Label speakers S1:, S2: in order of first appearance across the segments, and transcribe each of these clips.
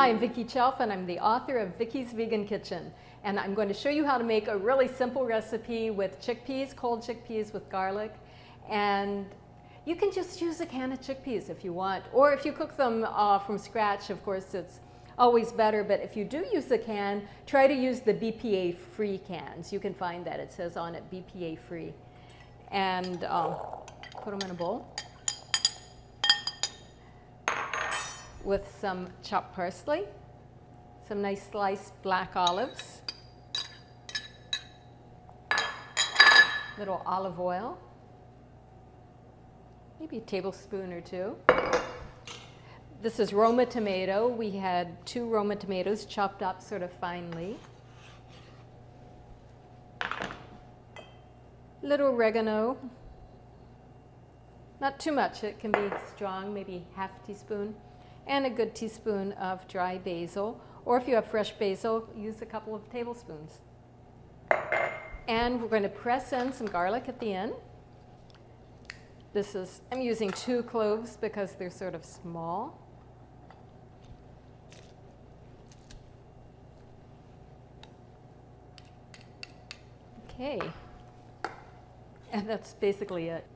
S1: Hi, I'm Vicki Chelf and I'm the author of Vicki's Vegan Kitchen. And I'm going to show you how to make a really simple recipe with chickpeas, cold chickpeas with garlic. And you can just use a can of chickpeas if you want. Or if you cook them from scratch, of course, it's always better. But if you do use a can, try to use the BPA-free cans. You can find that. It says on it BPA-free. And put them in a bowl with some chopped parsley, some nice sliced black olives, little olive oil, maybe a tablespoon or two. This is Roma tomato. We had 2 Roma tomatoes chopped up sort of finely. Little oregano, not too much, it can be strong, maybe half a teaspoon. And a good teaspoon of dry basil, or if you have fresh basil, use a couple of tablespoons. And we're going to press in some garlic at the end. I'm using 2 cloves because they're sort of small. Okay, and that's basically it.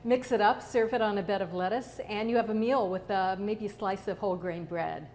S1: Mix it up, serve it on a bed of lettuce, and you have a meal with maybe a slice of whole grain bread.